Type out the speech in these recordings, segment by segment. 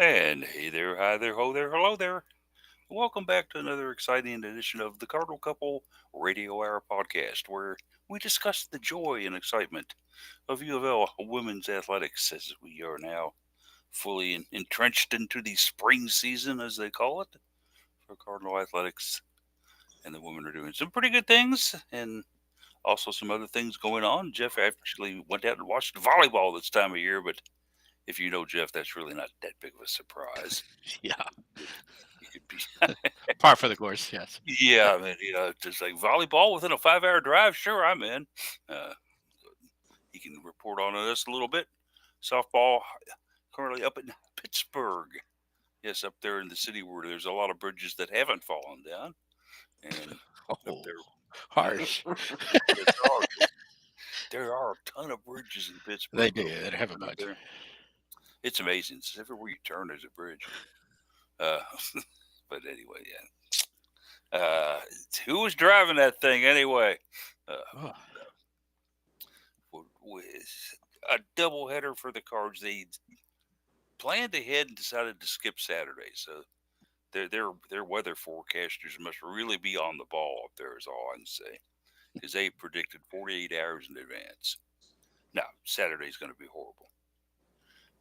And hey there, hi there, ho there, hello there. Welcome back to another exciting edition of the Cardinal Couple Radio Hour podcast, where we discuss the joy and excitement of UofL women's athletics as we are now fully entrenched into the spring season, as they call it, for Cardinal athletics. And the women are doing some pretty good things and also some other things going on. Jeff actually went out and watched volleyball this time of year, but if you know Jeff, that's really not that big of a surprise. Yeah, You could be par for the course. Yes. Yeah, I mean, just like volleyball within a 5 hour drive, sure, I'm in. Uh, he can report on us a little bit. Softball currently up in Pittsburgh. Yes, up there in the city where there's a lot of bridges that haven't fallen down. And up Oh, there, yeah, harsh. yes, there are a ton of bridges in They Pittsburgh, do. but They have a up bunch. there, it's amazing. It's everywhere you turn, there's a bridge. Uh, but anyway, yeah. Who was driving that thing anyway? Uh, Oh, with a doubleheader for the Cards. They planned ahead and decided to skip Saturday, so their weather forecasters must really be on the ball up there. Is all I can say, because they predicted 48 hours in advance. Now Saturday's going to be horrible.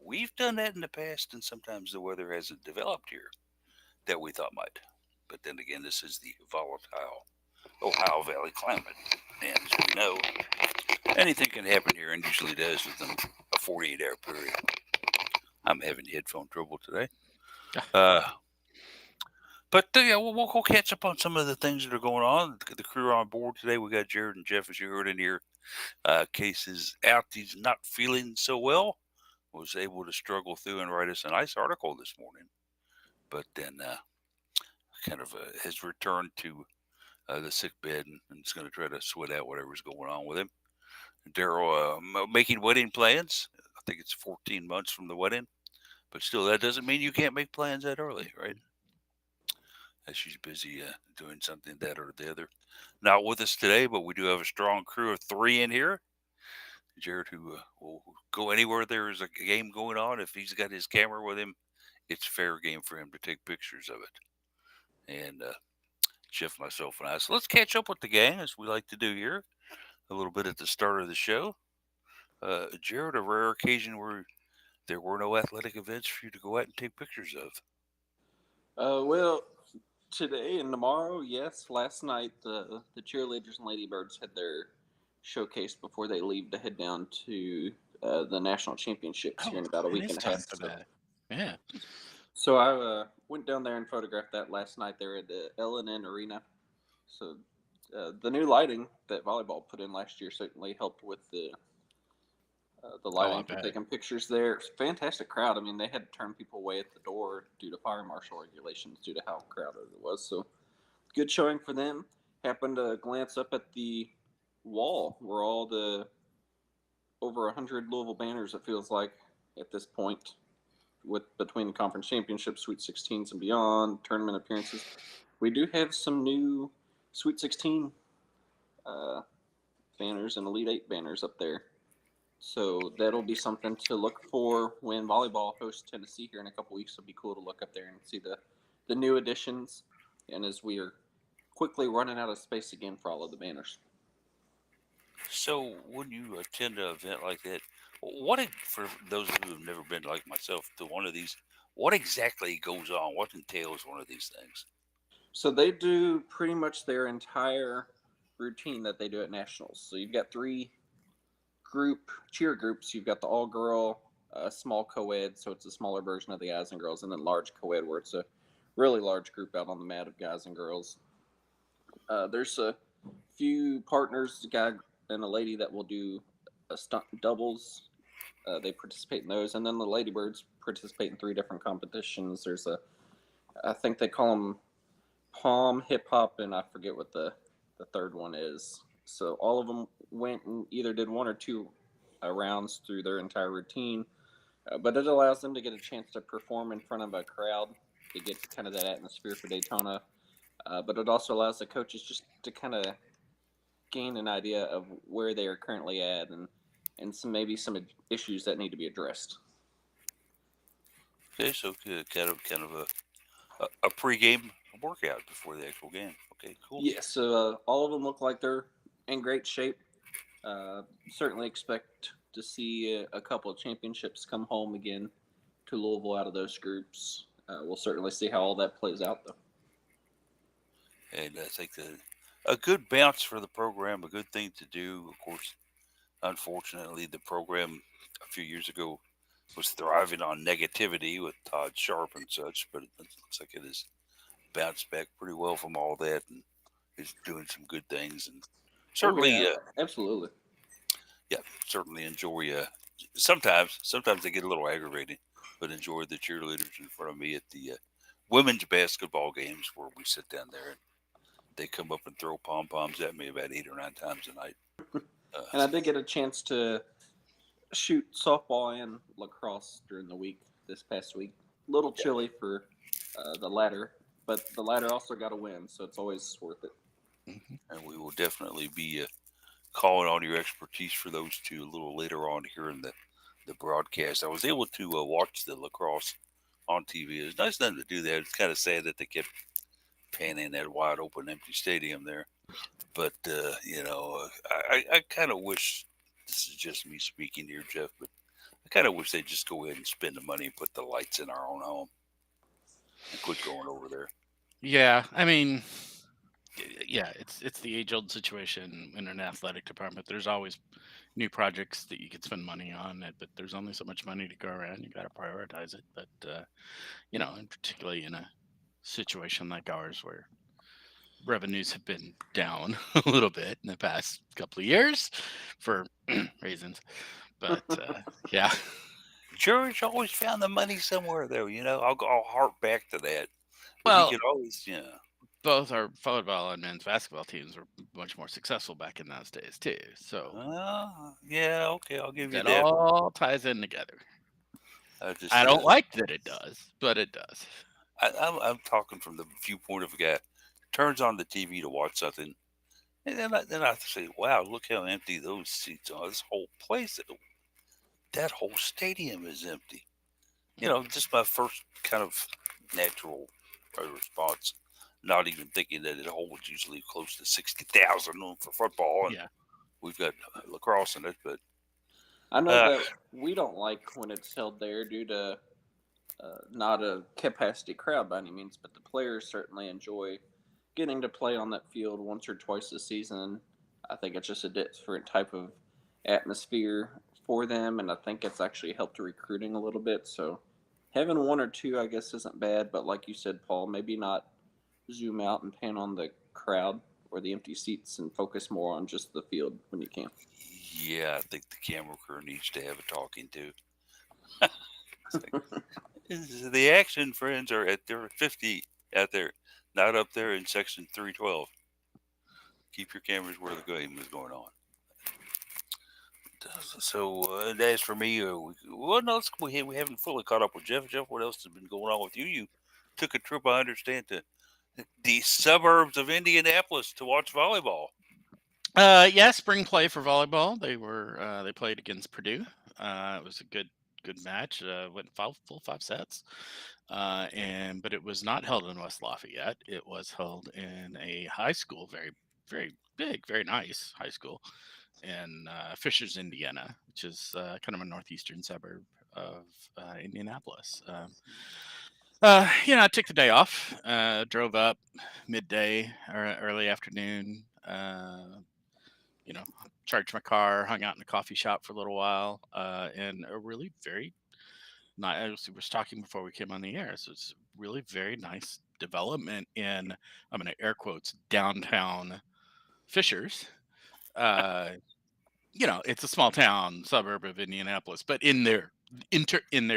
We've done that in the past, and sometimes the weather hasn't developed here that we thought might. But then again, this is the volatile Ohio Valley climate, and as we know, anything can happen here, and usually does within a 48-hour period. I'm having headphone trouble today. Uh, but yeah, we'll catch up on some of the things that are going on. The crew are on board today. We got Jared and Jeff, as you heard in here. Case is out. He's not feeling so well. Was able to struggle through and write us a nice article this morning. But then kind of has returned to the sick bed and is going to try to sweat out whatever's going on with him. Daryl making wedding plans. I think it's 14 months from the wedding. But still, that doesn't mean you can't make plans that early, right? As she's busy doing something that or the other. Not with us today, but we do have a strong crew of three in here. Jared, who will go anywhere there is a game going on. If he's got his camera with him, it's fair game for him to take pictures of it. And Jeff, myself, and I. So let's catch up with the gang as we like to do here. A little bit at the start of the show. Jared, a rare occasion where there were no athletic events for you to go out and take pictures of. Well, today and tomorrow, yes. Last night, the cheerleaders and ladybirds had their showcase before they leave to head down to the national championships here oh, in about a it week is and a half. time for So, that. Yeah. so I went down there and photographed that last night there at the L&N Arena. So the new lighting that volleyball put in last year certainly helped with the Oh, I lighting for bet. taking pictures there. Fantastic crowd. I mean, they had to turn people away at the door due to fire marshal regulations due to how crowded it was. So good showing for them. Happened to glance up at the wall where all the over 100 Louisville banners, it feels like, at this point, with between the conference championships, Sweet 16s and beyond, tournament appearances. We do have some new Sweet 16 uh, banners and Elite 8 banners up there. So that'll be something to look for when volleyball hosts Tennessee here in a couple weeks. It'll be cool to look up there and see the new additions. And as we are quickly running out of space again for all of the banners. So when you attend an event like that, what for those of you who've never been like myself to one of these, what exactly goes on? What entails one of these things? So they do pretty much their entire routine that they do at nationals. So you've got three group cheer groups. You've got the all girl, small co-ed, so it's a smaller version of the guys and girls, and then large co-ed where it's a really large group out on the mat of guys and girls. There's a few partners, a guy and a lady that will do a stunt doubles. They participate in those, and then the ladybirds participate in three different competitions. There's I think they call them palm, hip hop, and I forget what the third one is. So all of them went and either did one or two rounds through their entire routine, but it allows them to get a chance to perform in front of a crowd to get kind of that atmosphere for Daytona. But it also allows the coaches just to kind of gain an idea of where they are currently at and some maybe some issues that need to be addressed. Okay, so kind of a pregame workout before the actual game. Okay, cool. Yeah, so all of them look like they're in great shape. Certainly expect to see a couple of championships come home again to Louisville out of those groups. We'll certainly see how all that plays out, though. And I think that a good bounce for the program, a good thing to do. Of course, unfortunately, the program a few years ago was thriving on negativity with Todd Sharp and such, but it looks like it has bounced back pretty well from all that and is doing some good things. And Oh yeah, certainly, absolutely. yeah, certainly enjoy. Sometimes they get a little aggravating, but enjoy the cheerleaders in front of me at the women's basketball games where we sit down there and they come up and throw pom poms at me about 8 or 9 times a night. And I did get a chance to shoot softball and lacrosse during the week this past week. A little Yeah, chilly for the latter, but the latter also got a win, so it's always worth it. Hmm. and we will definitely be calling on your expertise for those two a little later on here in the broadcast. I was able to watch the lacrosse on TV. It was nice of them to do that. It's kind of sad that they kept panning that wide open empty stadium there. But I kind of wish, this is just me speaking here, Jeff, but I kind of wish they'd just go ahead and spend the money and put the lights in our own home and quit going over there. Yeah, I mean, yeah, it's the age-old situation in an athletic department. There's always new projects that you could spend money on it, but there's only so much money to go around. You got to prioritize it. But and particularly in a situation like ours where revenues have been down a little bit in the past couple of years for reasons. But yeah, George always found the money somewhere, though. I'll harp back to that. But he well, could always, both our volleyball and men's basketball teams were much more successful back in those days too. So yeah, okay, I'll give you that that. But all ties in together. I I just, don't like that it does, but it does. I'm talking from the viewpoint of a guy who turns on the TV to watch something, and then I say, wow, look how empty those seats are. This whole place, that whole stadium is empty. Just my first kind of natural response. Not even thinking that it holds usually close to 60,000 for football, and Yeah. we've got lacrosse in it. But I know uh, that we don't like when it's held there due to not a capacity crowd by any means, but the players certainly enjoy getting to play on that field once or twice a season. I think it's just a different type of atmosphere for them, and I think it's actually helped recruiting a little bit. So having one or two, I guess, isn't bad. But like you said, Paul, maybe not zoom out and pan on the crowd or the empty seats and focus more on just the field when you can. yeah, I think the camera crew needs to have a talking to. The action friends are at their 50 out there, not up there in section 312. Keep your cameras where the game is going on. So, and as for me, what else we haven't fully caught up with Jeff. Jeff, what else has been going on with you? You took a trip, I understand, to the suburbs of Indianapolis to watch volleyball. Yeah, spring play for volleyball. They played against Purdue. It was a good match. Went full 5 sets. But it was not held in West Lafayette. It was held in a high school, very big, very nice high school in Fishers, Indiana, which is kind of a northeastern suburb of Indianapolis. I took the day off, drove up midday or early afternoon. You know, Charged my car, hung out in a coffee shop for a little while, and a really very nice. We was talking before we came on the air, so it's really very nice development in, I'm going to air quotes, downtown Fishers. Uh, it's a small town suburb of Indianapolis, but in their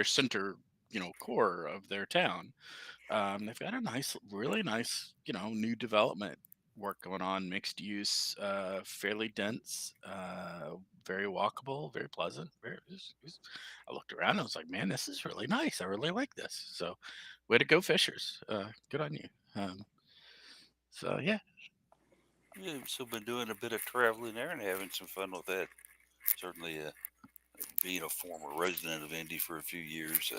center, core of their town, they've got a nice, really nice, new development work going on, mixed use, fairly dense, very walkable, very pleasant. I looked around, I was like, man, this is really nice. I really like this. So, way to go, Fishers. Good on you. Yeah, Yeah, so been doing a bit of traveling there and having some fun with that. Certainly, being a former resident of Indy for a few years,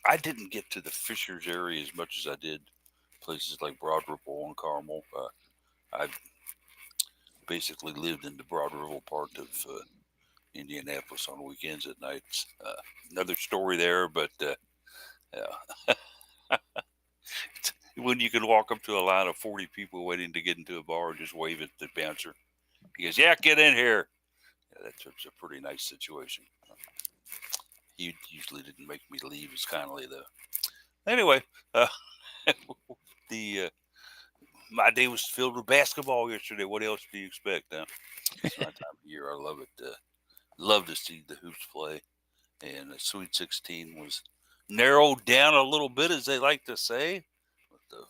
I didn't get to the Fishers area as much as I did places like Broad Ripple and Carmel. I basically lived in the Broad Ripple part of Indianapolis on weekends at nights. Another story there, but yeah. When you can walk up to a line of 40 people waiting to get into a bar and just wave at the bouncer. He goes, "Yeah, get in here." Yeah, that's a pretty nice situation. He usually didn't make me leave as kindly, though. Anyway, uh, the my day was filled with basketball yesterday. What else do you expect? It's my time of year. I love it. Love to see the hoops play. And the Sweet 16 was narrowed down a little bit, as they like to say. With the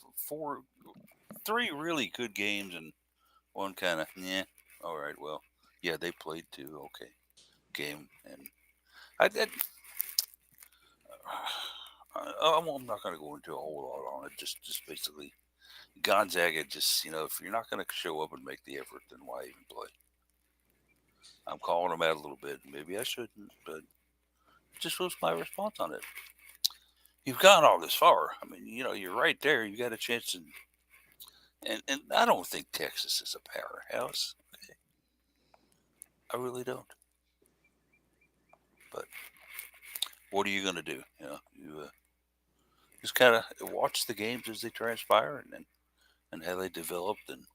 three really good games and one kind of, yeah, all right, well, yeah, they played two, okay, game. And I'm not going to go into a whole lot on it. Just basically, Gonzaga, just, if you're not going to show up and make the effort, then why even play? I'm calling them out a little bit. Maybe I shouldn't, but just was my response on it. You've gone all this far. I mean, you're right there. You got a chance, and I don't think Texas is a powerhouse. Okay. I really don't. But what are you going to do? You just kind of watch the games as they transpire, and how they developed. And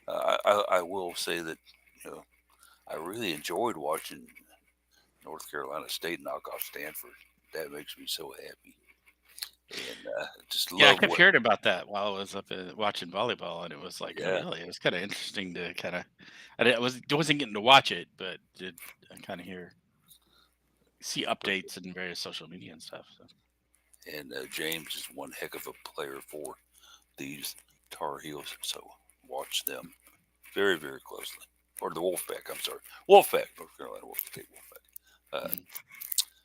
I will say that I really enjoyed watching North Carolina State knock off Stanford. That makes me so happy. And just Yeah, I love kept what. hearing about that while I was up watching volleyball, and it was like, oh, Yeah, really? It was kind of interesting to kind of. Wasn't getting to watch it, but did kind of see updates and various social media and stuff. So. and James is one heck of a player for these Tar Heels. So watch them very, very closely. Or the Wolfpack, I'm sorry. Wolfpack, North Carolina Wolfpack. Mhm.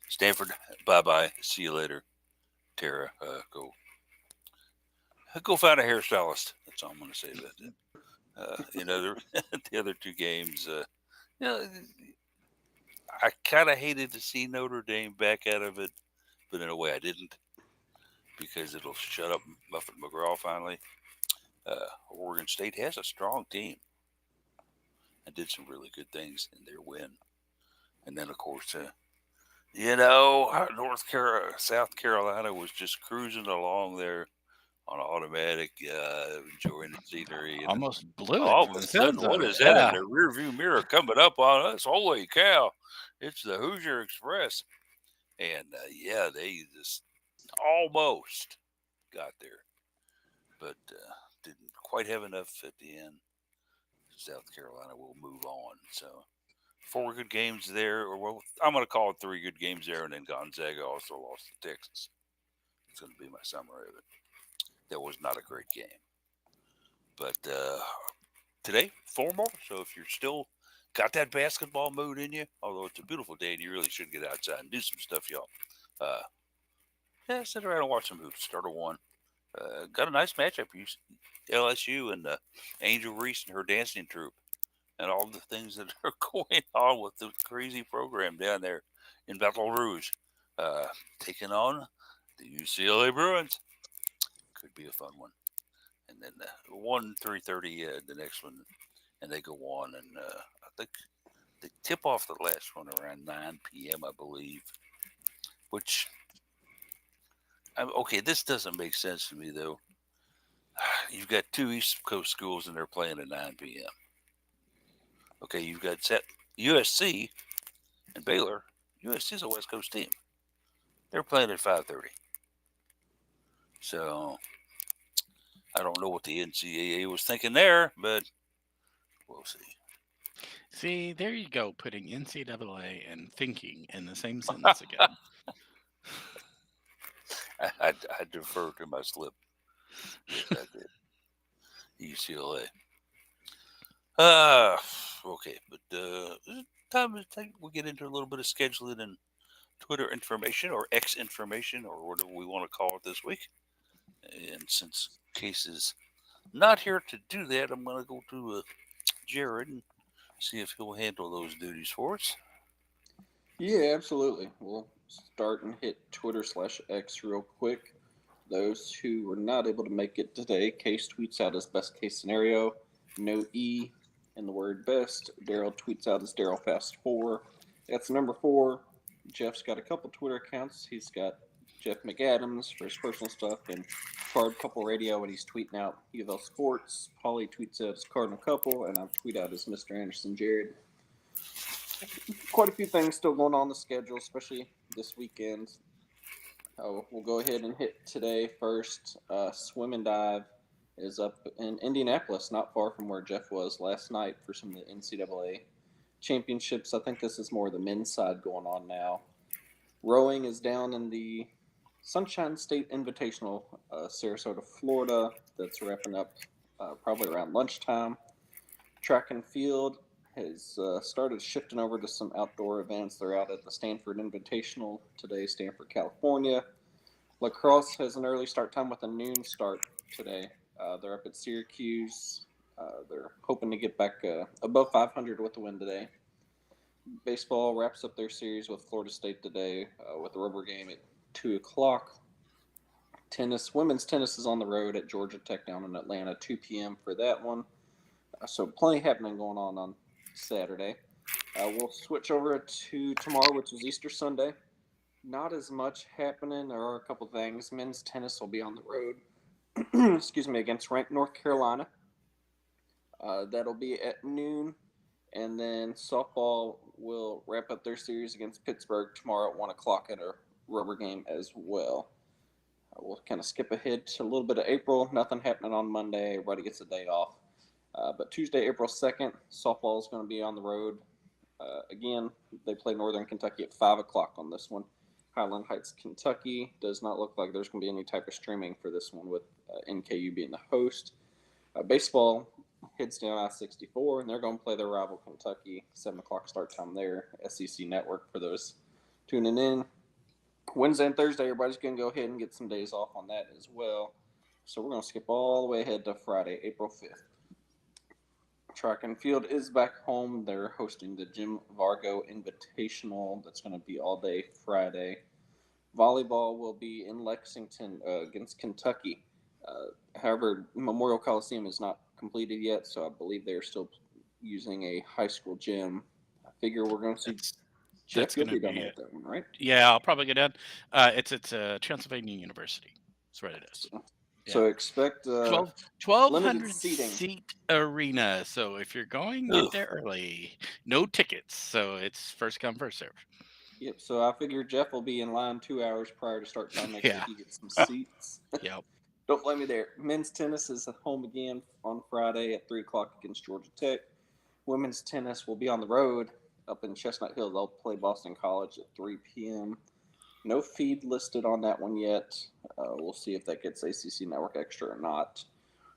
Stanford, bye-bye. See you later. Tara, go find a hairstylist. That's all I'm going to say about that. The other two games, you know, I kind of hated to see Notre Dame back out of it, but in a way I didn't, because it'll shut up Muffet McGraw finally. Oregon State has a strong team and did some really good things in their win. And then, of course, South Carolina was just cruising along there on automatic, enjoying the scenery. And then Almost blew it all of in a the sudden, end what zone. is that in Yeah. the rearview mirror coming up on us? Holy cow! It's the Hoosier Express. And yeah, they just almost got there, but didn't quite have enough at the end. South Carolina will move on. So 4 good games there, or well, I'm going to call it 3 good games there, and then Gonzaga also lost to Texas. It's going to be my summary of it. That was not a great game, but today 4 more. So if you're still got that basketball mood in you, although it's a beautiful day and you really should get outside and do some stuff, y'all. Uh, yeah, sit around and watch some hoops. Start a one. Got a nice matchup. LSU and Angel Reese and her dancing troupe, and all the things that are going on with the crazy program down there in Baton Rouge, uh, taking on the UCLA Bruins. Could be a fun one. And then 3:30, the next one, and they go on. And I think they tip off the last one around 9 p.m., I believe. Which, okay, this doesn't make sense to me though. You've got 2 East Coast schools and they're playing at 9 p.m. Okay, you've got USC and Baylor. USC is a West Coast team. They're playing at 5:30. So I don't know what the NCAA was thinking there, but we'll see. See, there you go, putting NCAA and thinking in the same sentence again. I defer to my slip. Yes, I did. UCLA. Okay, but time we get into a little bit of scheduling and Twitter information or X information or whatever we want to call it this week. And since Case is not here to do that, I'm going to go to Jared and see if he'll handle those duties for us. Yeah, absolutely. Well, start and hit Twitter/X real quick. Those who were not able to make it today, Case tweets out his best case scenario, no E in the word best. Daryl tweets out his Daryl Fast 4. That's number 4. Jeff's got a couple Twitter accounts. He's got Jeff McAdams for his personal stuff and Card Couple Radio when he's tweeting out UofL Sports. Polly tweets out his Cardinal Couple, and I tweet out his Mr. Anderson Jared. Quite a few things still going on in the schedule, especially this weekend. We'll go ahead and hit today first. Swim and Dive is up in Indianapolis, not far from where Jeff was last night for some of the NCAA championships. I think this is more the men's side going on now. Rowing is down in the Sunshine State Invitational, Sarasota, Florida. That's wrapping up probably around lunchtime. Track and field has started shifting over to some outdoor events. They're out at the Stanford Invitational today, Stanford, California. Lacrosse has an early start time with a noon start today. They're up at Syracuse. They're hoping to get back above 500 with the win today. Baseball wraps up their series with Florida State today with a rubber game at 2 o'clock. Women's tennis is on the road at Georgia Tech down in Atlanta, 2 p.m. for that one. So plenty happening going on Saturday. We'll switch over to tomorrow, which is Easter Sunday. Not as much happening. There are a couple things. Men's tennis will be on the road, against ranked North Carolina. That'll be at noon. And then softball will wrap up their series against Pittsburgh tomorrow at 1 o'clock at a rubber game as well. We'll kind of skip ahead to a little bit of April. Nothing happening on Monday. Everybody gets a day off. But Tuesday, April 2nd, softball is going to be on the road. Again, they play Northern Kentucky at 5 o'clock on this one. Highland Heights, Kentucky. Does not look like there's going to be any type of streaming for this one with NKU being the host. Baseball heads down I-64, and they're going to play their rival Kentucky. 7 o'clock start time there. SEC Network for those tuning in. Wednesday and Thursday, everybody's going to go ahead and get some days off on that as well. So we're going to skip all the way ahead to Friday, April 5th. Track and field is back home. They're hosting the Jim Vargo Invitational. That's going to be all day Friday. Volleyball will be in Lexington against Kentucky. However, Memorial Coliseum is not completed yet, so I believe they're still using a high school gym. I figure we're going to see Jeff. You'll be down there at that one, right? Yeah, I'll probably go down. It's Transylvania University. That's what it is. So expect 1,200 seating. seat arena. So if you're going, get there early. No tickets, so it's first come, first serve. Yep. So I figure Jeff will be in line 2 hours prior to start time. Make sure he gets some seats. Yep. Don't blame me there. Men's tennis is at home again on Friday at 3 o'clock against Georgia Tech. Women's tennis will be on the road up in Chestnut Hill. They'll play Boston College at 3 p.m. No feed listed on that one yet. We'll see if that gets ACC Network Extra or not.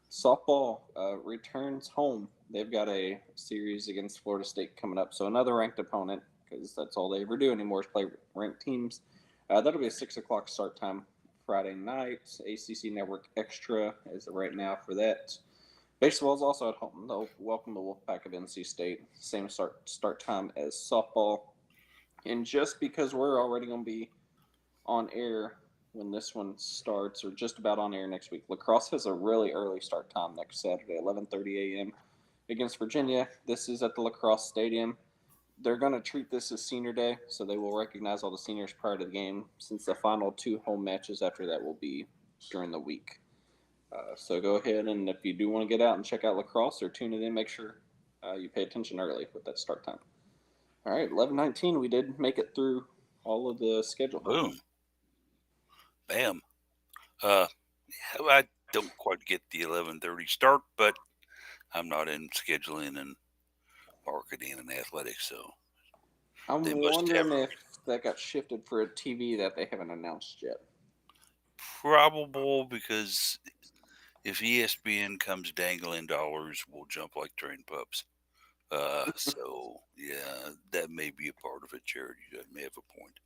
Softball returns home. They've got a series against Florida State coming up. So another ranked opponent, because that's all they ever do anymore is play ranked teams. That'll be a 6 o'clock start time Friday night. ACC Network Extra as of right now for that. Baseball is also at home. They'll welcome the Wolfpack of NC State. Same start time as softball. And just because we're already going to be on air when this one starts, or just about on air next week, lacrosse has a really early start time next Saturday, 11:30 a.m. against Virginia. This is at the Lacrosse Stadium. They're going to treat this as senior day, so they will recognize all the seniors prior to the game, since the final 2 home matches after that will be during the week. So go ahead, and if you do want to get out and check out lacrosse or tune it in, make sure you pay attention early with that start time. All right, 11:19. We did make it through all of the schedule. Boom. Bam. I don't quite get the 11:30 start, but I'm not in scheduling and marketing and athletics, so I'm wondering if that got shifted for a TV that they haven't announced yet. Probable, because if ESPN comes dangling dollars, we'll jump like trained pups. So yeah, that may be a part of it. Charity, that may have a point.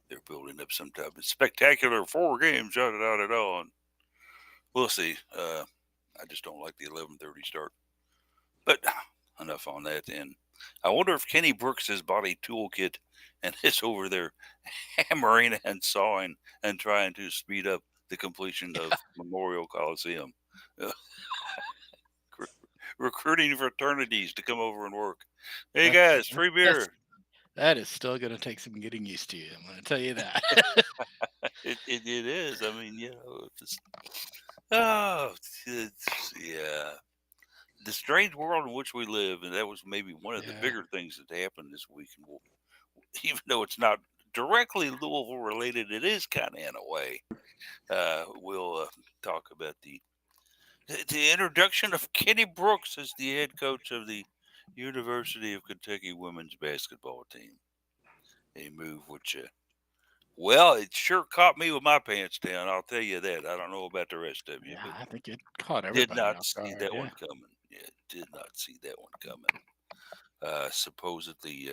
They're building up some type of spectacular 4 games, and we'll see. I just don't like the 11:30 start. But enough on that. And I wonder if Kenny Brooks has bought a toolkit and is over there hammering and sawing and trying to speed up the completion of Memorial Coliseum. Uh, recruiting fraternities to come over and work. Hey guys, free That's beer. that is still going to take some getting used to. I'm going to tell you that. It is. I mean, it's, oh, yeah. The strange world in which we live, and that was maybe one of the Yeah. bigger things that happened this week. And even though it's not directly Louisville related, it is kind of in a way. We'll talk about the introduction of Kenny Brooks as the head coach of the University of Kentucky women's basketball team. A move which, well, it sure caught me with my pants down. I'll tell you that. I don't know about the rest of you, Yeah, but I think it caught did everybody not off see guard. that Yeah. one coming. Yeah, did not see that one coming. Supposedly,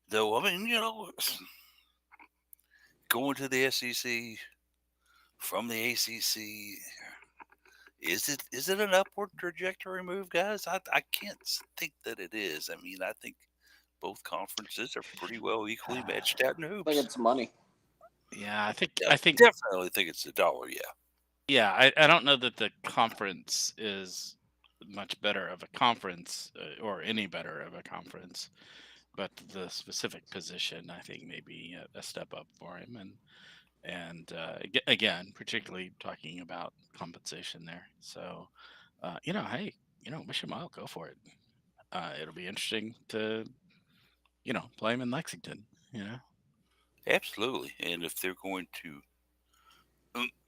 though, I mean, going to the SEC from the ACC, is it an upward trajectory move, guys? I can't think that it is. I mean, I think both conferences are pretty well equally matched out in I think hoops. it's money. Yeah, I think Yeah, I think definitely think it's the dollar. Yeah, yeah, I don't know that the conference is much better of a conference or any better of a conference, but the specific position I think may be a step up for him, and again, particularly talking about compensation there. So, hey, wish him well, go for it. It'll be interesting to play him in Lexington. absolutely. And if they're going to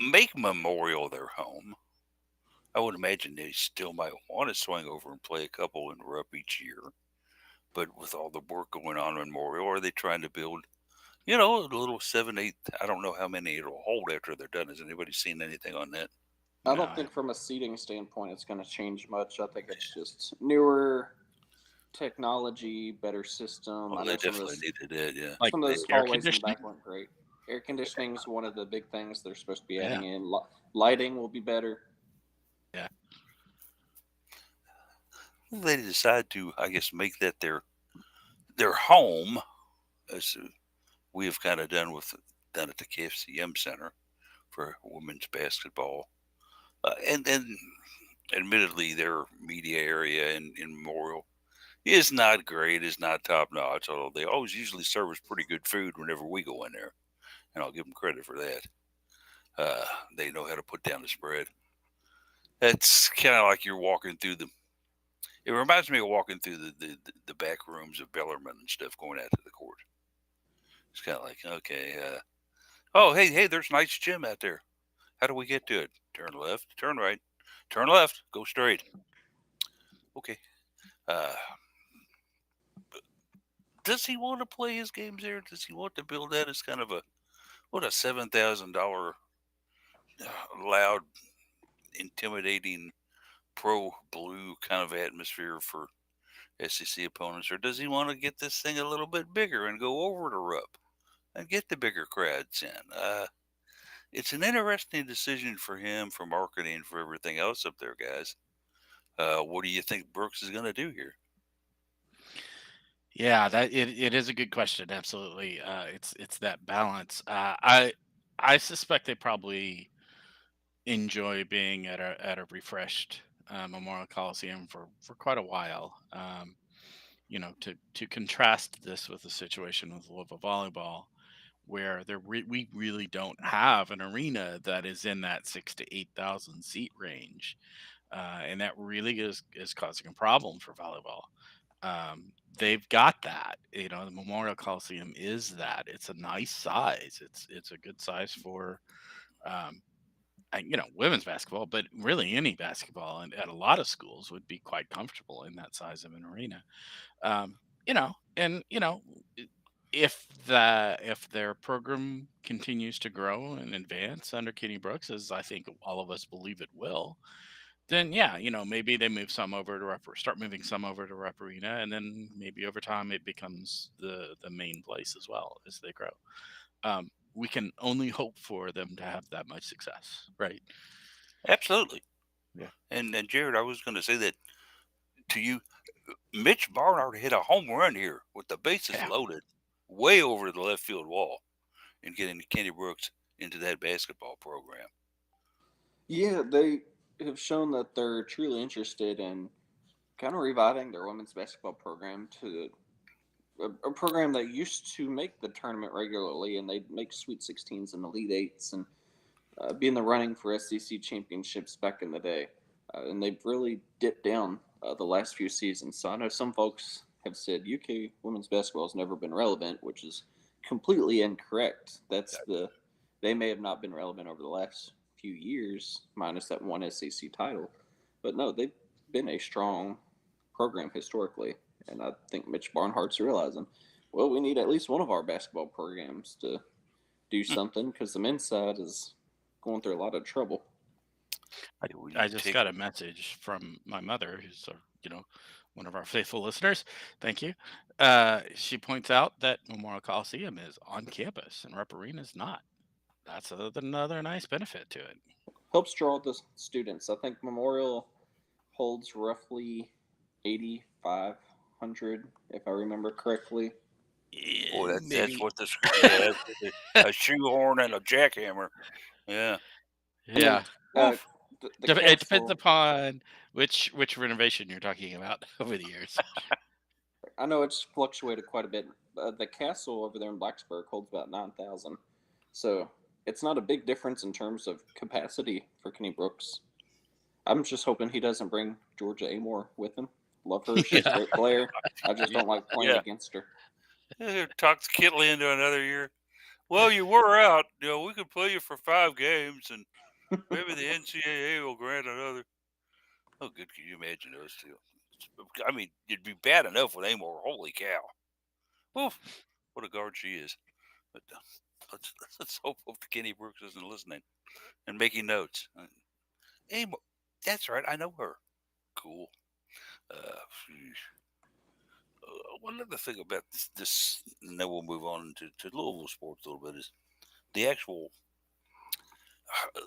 make Memorial their home, I would imagine they still might want to swing over and play a couple in Rupp each year. But with all the work going on in Memorial, are they trying to build, a little 7, 8? I don't know how many it'll hold after they're done. Has anybody seen anything on that? I No, don't think from a seating standpoint it's going to change much. I think it's just newer technology, better system. I Well, know they definitely needed that. Yeah. like some of those air hallways in the conditioning. back weren't great. Air conditioning is one of the big things they're supposed to be Yeah, adding in. Lighting will be better. yeah, They decide to, I guess, make that their home, as we have kind of done at the KFCM Center for women's basketball, and admittedly, their media area in Memorial is not great, is not top notch. Although they always usually serve us pretty good food whenever we go in there, and I'll give them credit for that. They know how to put down the spread. It's kind of like you're walking through the. It reminds me of walking through the back rooms of Bellarmine and stuff going out to the court. It's kind of like, okay, oh, hey, there's a nice gym out there. How do we get to it? Turn left, turn right, turn left, go straight. Okay. Uh, does he want to play his games there? Does he want to build that as kind of a $7,000 loud, intimidating pro blue kind of atmosphere for SEC opponents, or does he want to get this thing a little bit bigger and go over to Rupp and get the bigger crowds in? It's an interesting decision for him, for marketing, for everything else up there, guys. What do you think Brooks is going to do here? yeah. It is a good question. Absolutely. It's that balance. I suspect they probably enjoy being at a refreshed Memorial Coliseum for quite a while. To contrast this with the situation with Louisville volleyball, where we really don't have an arena that is in that 6 to 8,000 seat range, and that really is causing a problem for volleyball. They've got that. The Memorial Coliseum is that. It's a nice size. It's a good size for um, women's basketball, but really any basketball, and at a lot of schools would be quite comfortable in that size of an arena. Um, and if their program continues to grow and advance under Kenny Brooks, as I think all of us believe it will, then yeah, maybe they move some over to start moving some over to Rep Arena, and then maybe over time it becomes the main place as well as they grow. We can only hope for them to have that much success, right? Absolutely. Yeah. And Jared, I was going to say that to you. Mitch Barnard hit a home run here with the bases Yeah. loaded, way over the left field wall, and getting Kenny Brooks into that basketball program. Yeah, they have shown that they're truly interested in kind of reviving their women's basketball program to a program that used to make the tournament regularly, and they'd make Sweet 16s and Elite Eights and be in the running for SEC championships back in the day. And they've really dipped down the last few seasons. So I know some folks have said UK women's basketball has never been relevant, which is completely incorrect. They may have not been relevant over the last few years, minus that one SEC title, but no, they've been a strong program historically. And I think Mitch Barnhart's realizing, well, we need at least one of our basketball programs to do Hmm. something because the men's side is going through a lot of trouble. We I need to just take got a message from my mother, who's one of our faithful listeners. Thank you. She points out that Memorial Coliseum is on campus and Rep Arena is not. That's another nice benefit to it. Helps draw the students. I think Memorial holds roughly 8,500, if I remember correctly. Boy, that's Maybe. what that's what a shoehorn and a jackhammer. Yeah. And then Yeah. uh, Woof. the It depends castle. upon which renovation you're talking about over the years. I know it's fluctuated quite a bit. The castle over there in Blacksburg holds about 9,000. So it's not a big difference in terms of capacity for Kenny Brooks. I'm just hoping he doesn't bring Georgia Amore with him. Love her. She's a Yeah. great player. I just Yeah. don't like playing Yeah. against her. Talk Kitley into another year. Well, you were out. We could play you for 5 games, and maybe the NCAA will grant another. Oh, good. Can you imagine those two? I mean, it'd be bad enough with Amore. Holy cow. Woof. What a guard she is. But let's hope Kenny Brooks isn't listening and making notes. Amore, that's right. I know her. Cool. Sheesh. One other thing about this, and then we'll move on to Louisville sports a little bit, is the actual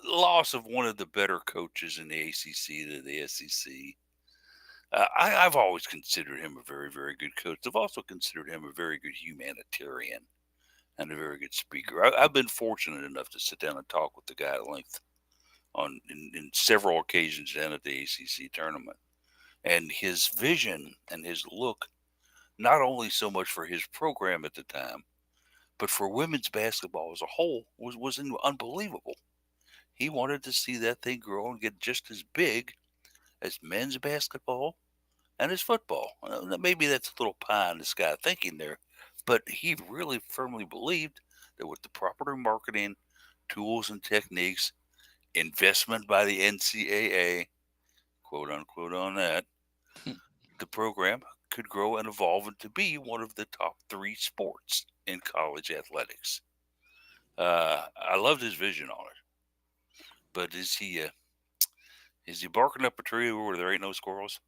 loss of one of the better coaches in the ACC to the SEC. I've always considered him a very, very good coach. I've also considered him a very good humanitarian and a very good speaker. I've been fortunate enough to sit down and talk with the guy at length in several occasions down at the ACC tournament. And his vision and his look, not only so much for his program at the time, but for women's basketball as a whole, was unbelievable. He wanted to see that thing grow and get just as big as men's basketball and as football. Maybe that's a little pie in the sky thinking there, but he really firmly believed that with the proper marketing tools and techniques, investment by the NCAA, quote unquote, on that, the program could grow and evolve into be one of the top 3 sports in college athletics. I loved his vision on it, but is he barking up a tree where there ain't no squirrels?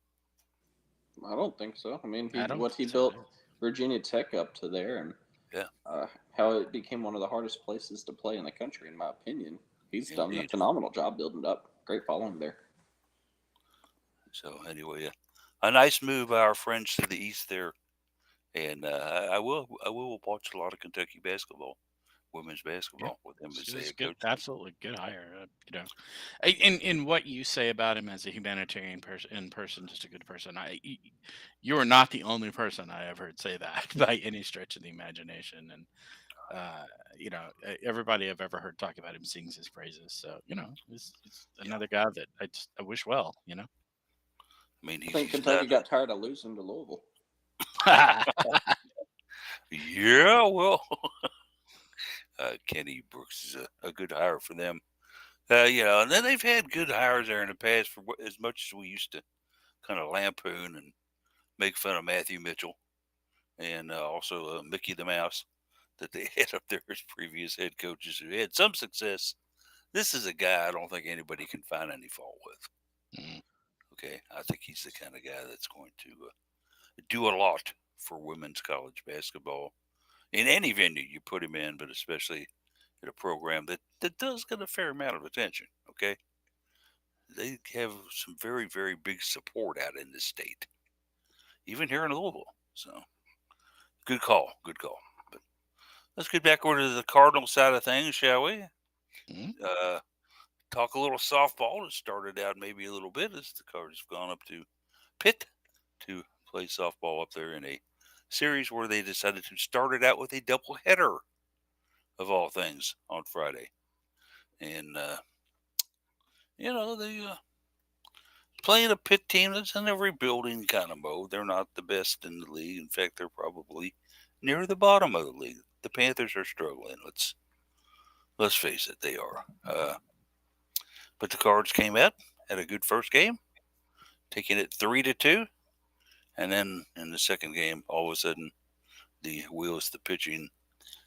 I don't think so. I mean, I don't he think so built either. Virginia Tech up to there, and Yeah, how it became one of the hardest places to play in the country, in my opinion. He's done a indeed. phenomenal job building it up. Great following there. So anyway, a nice move by our friends to the east there, and I will watch a lot of Kentucky basketball, women's Yeah. basketball with him as the It's head good, coach. absolutely good hire. In what you say about him as a humanitarian person, in person, just a good person. You are not the only person I have heard say that by any stretch of the imagination. And everybody I've ever heard talk about him sings his praises. So it's Yeah, another guy that I wish well. I mean I think he's not. Kentucky got tired of losing to Louisville. Yeah, well, Kenny Brooks is a good hire for them. And then they've had good hires there in the past for as much as we used to kind of lampoon and make fun of Matthew Mitchell and also Mickey the Mouse that they had up there as previous head coaches who had some success. This is a guy I don't think anybody can find any fault with. Mm. Okay, I think he's the kind of guy that's going to do a lot for women's college basketball in any venue you put him in, but especially at a program that does get a fair amount of attention. Okay, they have some very, very big support out in the state. even here in Louisville. So good call, good call. But let's get back over to the Cardinal side of things, shall we? Mhm. Talk a little softball. It started out maybe a little bit as the Cards have gone up to Pitt to play softball up there in a series where they decided to start it out with a doubleheader of all things on Friday. And, they playing a Pitt team that's in a rebuilding kind of mode. They're not the best in the league. In fact, they're probably near the bottom of the league. The Panthers are struggling. Let's face it, they are. But the Cards came out, had a good first game, taking it 3-2, and then in the second game, all of a sudden, the wheels, the pitching,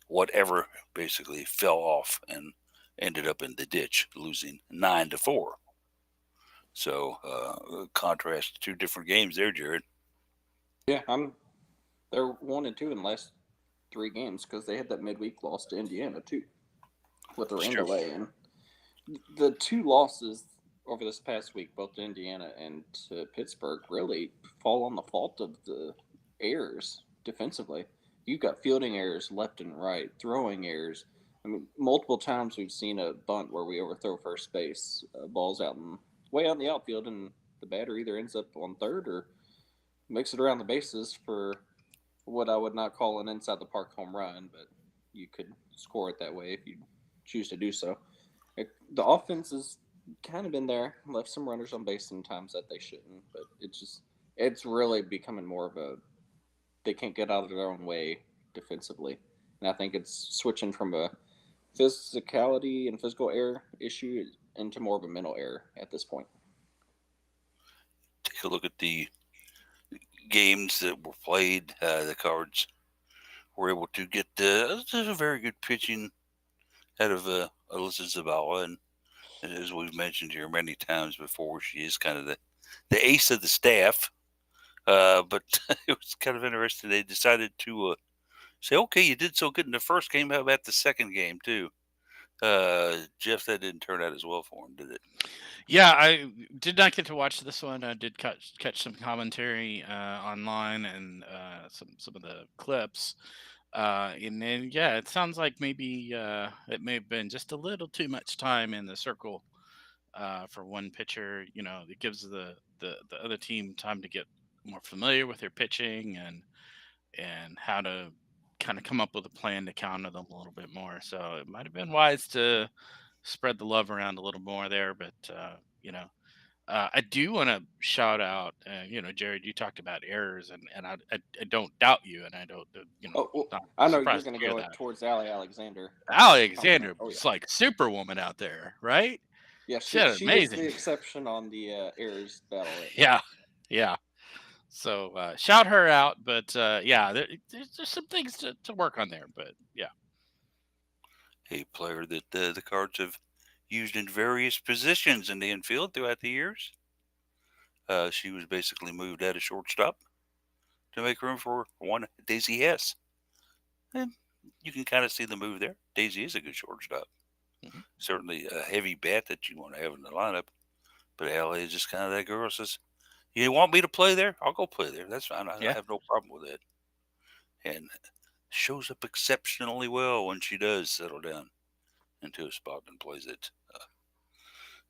whatever, basically fell off and ended up in the ditch, losing 9-4. So, contrast to two different games there, Jared. Yeah, they're 1-2 in the last 3 games because they had that midweek loss to Indiana too, with the rain delay. And the 2 losses over this past week, both to Indiana and to Pittsburgh, really fall on the fault of the errors defensively. You've got fielding errors left and right, throwing errors. I mean, multiple times we've seen a bunt where we overthrow first base, balls out and way out in the outfield, and the batter either ends up on third or makes it around the bases for what I would not call an inside the park home run, but you could score it that way if you choose to do so. The offense has kind of been there, left some runners on base sometimes that they shouldn't, but it's really becoming more of a they can't get out of their own way defensively, and I think it's switching from a physicality and physical error issue into more of a mental error at this point. Take a look at the games that were played. The Cards were able to get a very good pitching out of Alyssa Zavala, and as we've mentioned here many times before, she is kind of the ace of the staff. But it was kind of interesting. They decided to say, okay, you did so good in the first game. How about the second game, too? Jeff, that didn't turn out as well for him, did it? Yeah, I did not get to watch this one. I did catch some commentary online and some of the clips. And then yeah, it sounds like maybe it may have been just a little too much time in the circle for one pitcher. It gives the other team time to get more familiar with their pitching and how to kind of come up with a plan to counter them a little bit more. So it might have been wise to spread the love around a little more there. But I do want to shout out. Jared, you talked about errors, and I don't doubt you, and I don't Oh, well, not I know you're surprised to going to hear go that. towards Allie Alexander. Alexander Oh yeah, was like Superwoman out there, right? yeah. She She had she was the amazing. exception on the errors battle. Yeah, yeah. So shout her out, but yeah, there's some things to work on there, but yeah. A player that the Cards have used in various positions in the infield throughout the years. She was basically moved out of shortstop to make room for one Daisy Hess. And you can kind of see the move there. Daisy is a good shortstop. Mhm. Certainly a heavy bat that you want to have in the lineup. But Allie is just kind of that girl says, you want me to play there? I'll go play there. That's fine. I Yeah, have no problem with it. And shows up exceptionally well when she does settle down into a spot and plays it.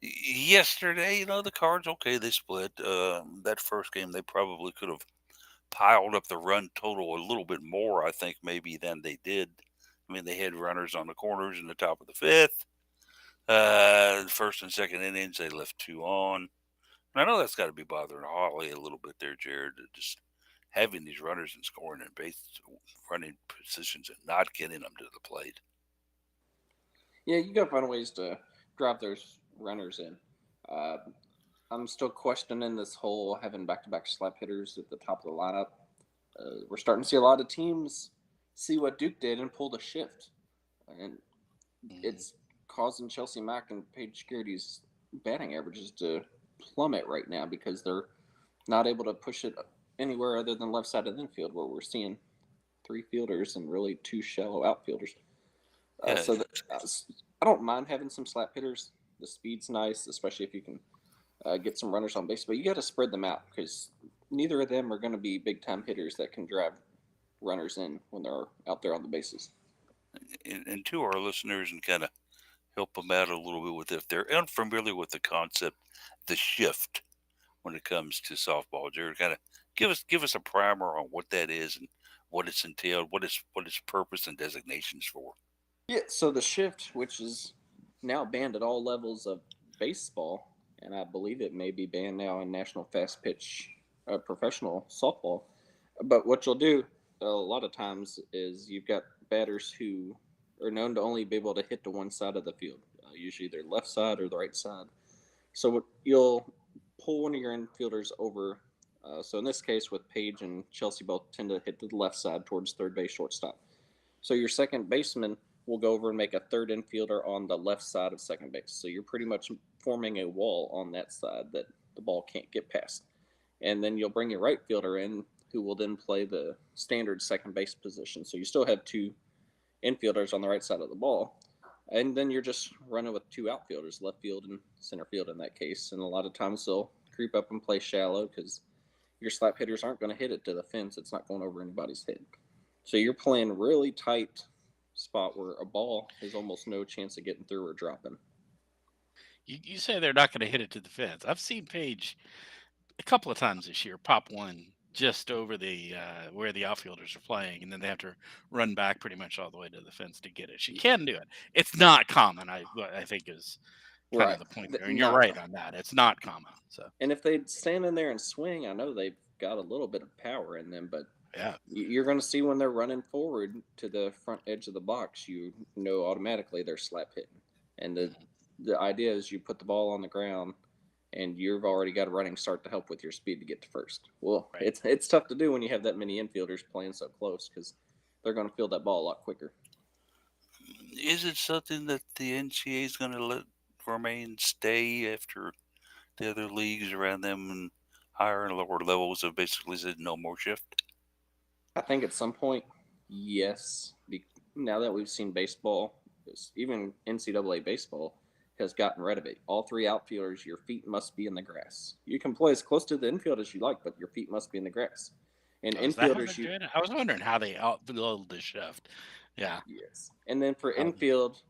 Yesterday, the Cards, okay, they split. That first game, they probably could have piled up the run total a little bit more, I think, maybe than they did. I mean, they had runners on the corners in the top of the fifth. The first and second innings, they left 2 on. And I know that's got to be bothering Holly a little bit there, Jared, just having these runners and scoring in base running positions and not getting them to the plate. Yeah, you got to find ways to drive those runners in. Uh, I'm still questioning this whole having back-to-back slap hitters at the top of the lineup. We're starting to see a lot of teams see what Duke did and pull the shift, and Mhm. it's causing Chelsea Mack and Paige Security's batting averages to plummet right now because they're not able to push it anywhere other than left side of the infield, where we're seeing 3 fielders and really 2 shallow outfielders. Yeah, So I don't mind having some slap hitters. The speed's nice, especially if you can get some runners on base. But you got to spread them out because neither of them are going to be big time hitters that can drive runners in when they're out there on the bases. And to our listeners, and kind of help them out a little bit with if they're unfamiliar with the concept, the shift when it comes to softball. Jared, kind of give us a primer on what that is and what it's entailed, what its purpose and designations for. Yeah, so the shift, which is now banned at all levels of baseball, and I believe it may be banned now in national fast pitch professional softball. But what you'll do a lot of times is you've got batters who are known to only be able to hit to one side of the field, usually their left side or the right side. So what you'll pull one of your infielders over. So in this case, with Page and Chelsea both tend to hit to the left side towards third base, shortstop. So your second baseman will go over and make a third infielder on the left side of second base. So you're pretty much forming a wall on that side that the ball can't get past. And then you'll bring your right fielder in, who will then play the standard second base position. So you still have two infielders on the right side of the ball. And then you're just running with two outfielders, left field and center field in that case. And a lot of times they'll creep up and play shallow because your slap hitters aren't going to hit it to the fence. It's not going over anybody's head. So you're playing really tight spot where a ball has almost no chance of getting through or dropping. You say they're not going to hit it to the fence. I've seen Paige a couple of times this year pop one just over the where the outfielders are playing, and then they have to run back pretty much all the way to the fence to get it. She can do it. It's not common. I think is kind Right. of the point there, and you're Not right on that. It's not common. So And if they stand in there and swing, I know they've got a little bit of power in them, but yeah, you're going to see when they're running forward to the front edge of the box, you know automatically they're slap hitting. And the idea is you put the ball on the ground and you've already got a running start to help with your speed to get to first. Well, right. it's tough to do when you have that many infielders playing so close because they're going to field that ball a lot quicker. Is it something that the NCAA is going to let remain stay after the other leagues around them and higher and lower levels have basically said no more shift? I think at some point, yes. Now that we've seen baseball, even NCAA baseball has gotten rid of it. All three outfielders, your feet must be in the grass. You can play as close to the infield as you like, but your feet must be in the grass. And Oh, is that how they're infielders, you doing it? I was wondering how they outbuild the shift. Yeah. yes. And then for infield,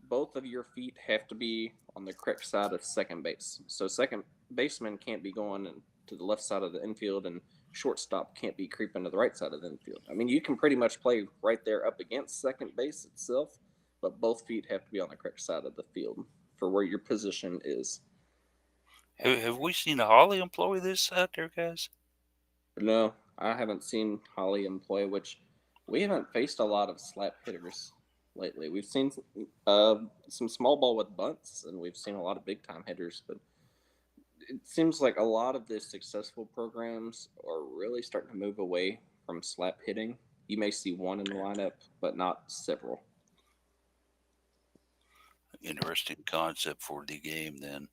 both of your feet have to be on the correct side of second base. So second baseman can't be going to the left side of the infield, and shortstop can't be creeping to the right side of the infield. I mean, you can pretty much play right there up against second base itself, but both feet have to be on the correct side of the field for where your position is. Have we seen Holly employ this out there, guys? No, I haven't seen Holly employ, which we haven't faced a lot of slap hitters lately. We've seen some small ball with bunts, and we've seen a lot of big time hitters, but it seems like a lot of the successful programs are really starting to move away from slap hitting. You may see one in the lineup, but not several. Interesting concept for the game, then.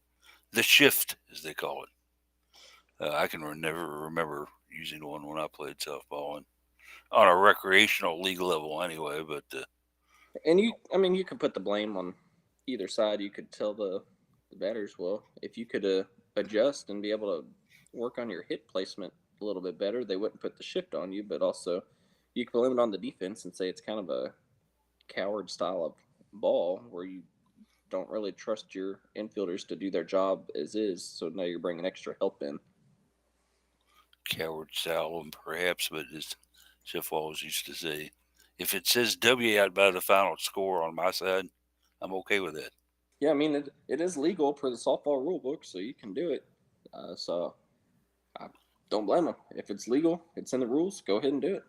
The shift, as they call it. I can never remember using one when I played softball, and on a recreational league level anyway, but And I mean, you could put the blame on either side. You could tell the batters, well, if you could adjust and be able to work on your hit placement a little bit better, they wouldn't put the shift on you. But also, you could blame it on the defense and say it's kind of a coward style of ball where you don't really trust your infielders to do their job as is. So now you're bringing extra help in. coward style, perhaps, but as Jeff Walls used to say, if it says W out by the final score on my side, I'm okay with that. Yeah, I mean, it is legal per the softball rule book, so you can do it. So I don't blame them. If it's legal, it's in the rules, go ahead and do it.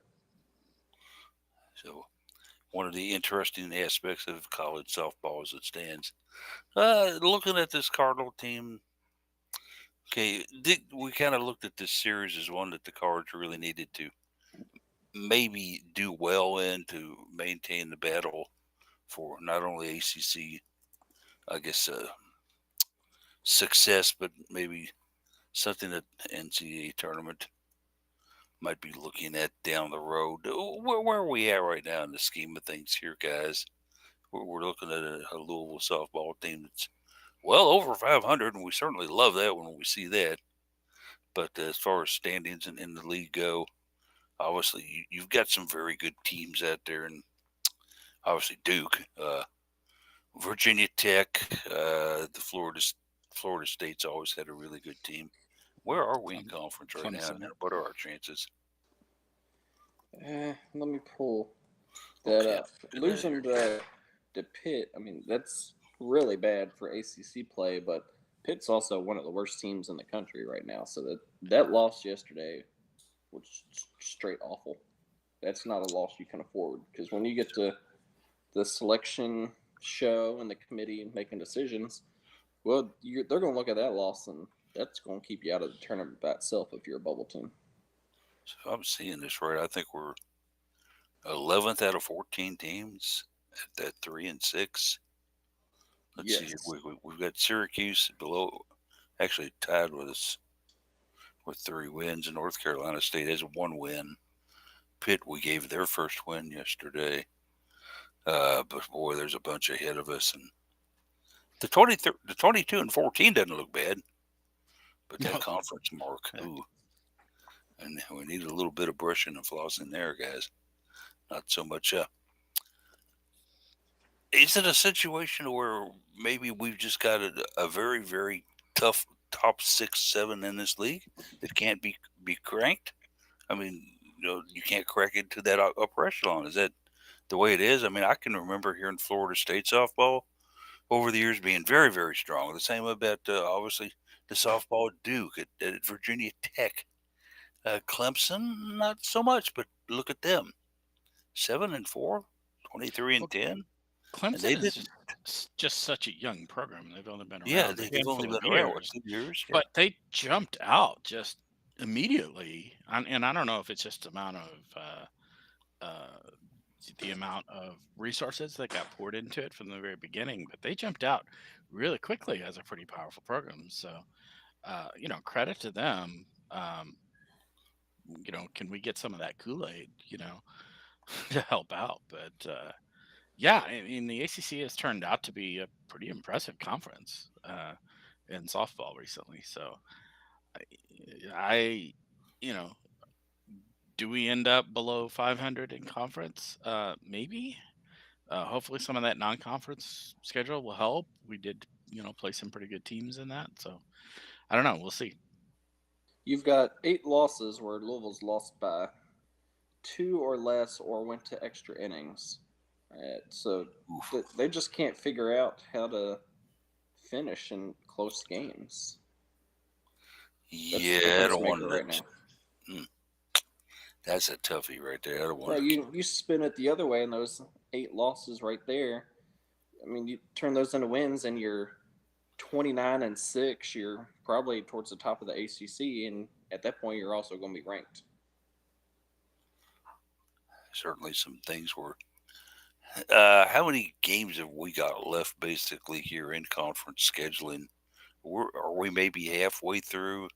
So, one of the interesting aspects of college softball as it stands. Looking at this Cardinal team, okay, we kind of looked at this series as one that the Cards really needed to maybe do well in to maintain the battle for not only ACC, I guess, success, but maybe something that NCAA tournament might be looking at down the road. Where are we at right now in the scheme of things here, guys? We're looking at a Louisville softball team that's well over 500, and we certainly love that when we see that. But as far as standings in the league go, obviously you've got some very good teams out there, and obviously Duke, Virginia Tech, the Florida State's always had a really good team. Where are we in conference right now, and Clemson. what are our chances? Let me pull that Okay, up. Losing to Pitt, I mean, that's really bad for ACC play, but Pitt's also one of the worst teams in the country right now. So that loss yesterday was straight awful. That's not a loss you can afford, because when you get to the selection show and the committee making decisions, well, they're going to look at that loss, and that's going to keep you out of the tournament by itself if you're a bubble team. so if I'm seeing this right, I think we're 11th out of 14 teams at that 3-6. Let's see. Yes. We've got Syracuse below, actually tied with us with 3 wins, and North Carolina State has 1 win. Pitt, we gave their first win yesterday. But boy, there's a bunch ahead of us, and the 22 and 14 doesn't look bad, but that No. conference mark, ooh, and we need a little bit of brushing and flossing there, guys. Not so much. Is it a situation where maybe we've just got a very, very tough top 6, 7 in this league that can't be cranked? I mean, you can't crack into that upper echelon. Is that the way it is? I mean, I can remember hearing Florida State softball over the years being very, very strong. The same about obviously the softball at Duke, at Virginia Tech, Clemson, not so much. But look at them, 7-4, 23 Well, and 10, and Clemson they is didn't. just such a young program. They've only been Yeah, around a they've only handful been of around what, years, 2 years? Yeah. but they jumped out just immediately. And I don't know if it's just uh, the amount of resources that got poured into it from the very beginning, but they jumped out really quickly as a pretty powerful program. So, credit to them. Can we get some of that Kool-Aid, to help out? But yeah, I mean, the ACC has turned out to be a pretty impressive conference in softball recently. So I, you know, do we end up below 500 in conference? Maybe. Hopefully, some of that non-conference schedule will help. We did, play some pretty good teams in that. So I don't know. We'll see. You've got 8 losses where Louisville's lost by 2 or less or went to extra innings. So they just can't figure out how to finish in close games. That's the Yeah, I difference don't maker want right that. now. That's a toughie right there. I don't Now want to. you spin it the other way, and those 8 losses right there. I mean, you turn those into wins, and you're 29-6. You're probably towards the top of the ACC, and at that point, you're also going to be ranked. Certainly, some things were. How many games have we got left basically here in conference scheduling? Are we maybe halfway through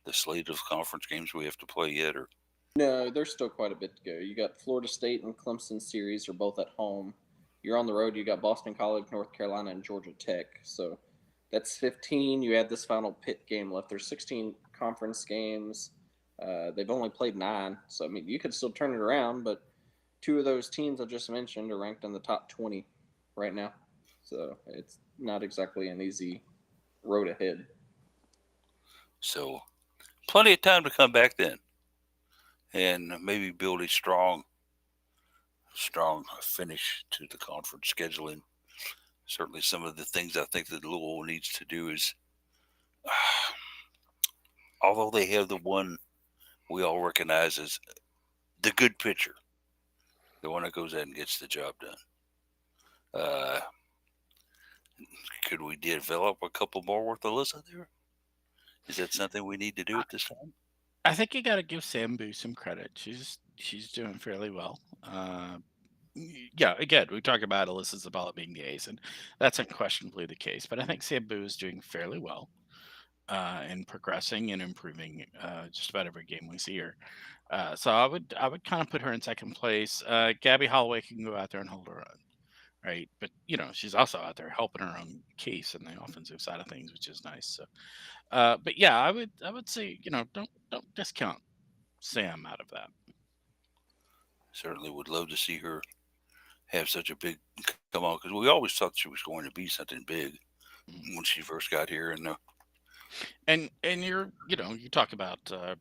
the slate of conference games we have to play yet? Or No, there's still quite a bit to go. You got Florida State and Clemson series are both at home. You're on the road. You got Boston College, North Carolina, and Georgia Tech. So that's 15. You add this final Pitt game left. There's 16 conference games. They've only played 9. So, I mean, you could still turn it around, but 2 of those teams I just mentioned are ranked in the top 20 right now. So it's not exactly an easy road ahead. so, plenty of time to come back then, and maybe build a strong finish to the conference scheduling. Certainly, some of the things I think that Louisville needs to do is, although they have the one we all recognize as the good pitcher, the one that goes out and gets the job done. Uh, could we develop a couple more with Alyssa there? Is that something we need to do I, at this time? I think you got to give Sambu some credit. She's doing fairly well. Yeah, again, we talk about Alyssa Zabala being the ace, and that's unquestionably the case. But I think Sambu is doing fairly well and progressing and improving just about every game we see her. So I would kind of put her in second place. Gabby Holloway can go out there and hold her own. right? But she's also out there helping her own case in the offensive side of things, which is nice. So, but yeah, I would say don't discount Sam out of that. Certainly would love to see her have such a big come on because we always thought she was going to be something big Mhm. when she first got here. And And you talk about I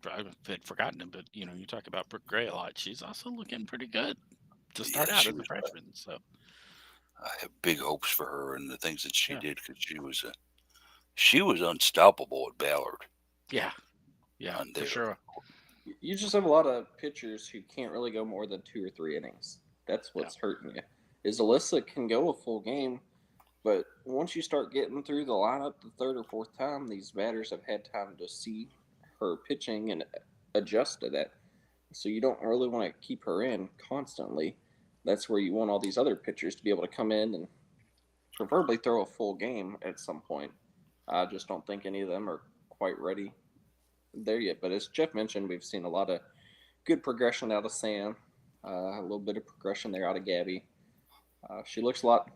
had forgotten it, but you talk about Brooke Gray a lot. She's also looking pretty good to start yeah, out as a freshman. So I have big hopes for her and the things that she yeah, did because she was unstoppable at Ballard. yeah, yeah, And for there, sure. You just have a lot of pitchers who can't really go more than 2 or 3 innings. That's Yeah. what's hurting you. Is Alyssa can go a full game, but once you start getting through the lineup the third or fourth time, these batters have had time to see her pitching and adjust to that. So you don't really want to keep her in constantly. That's where you want all these other pitchers to be able to come in and preferably throw a full game at some point. I just don't think any of them are quite ready there yet. But as Jeff mentioned, we've seen a lot of good progression out of Sam, a little bit of progression there out of Gabby. She looks a lot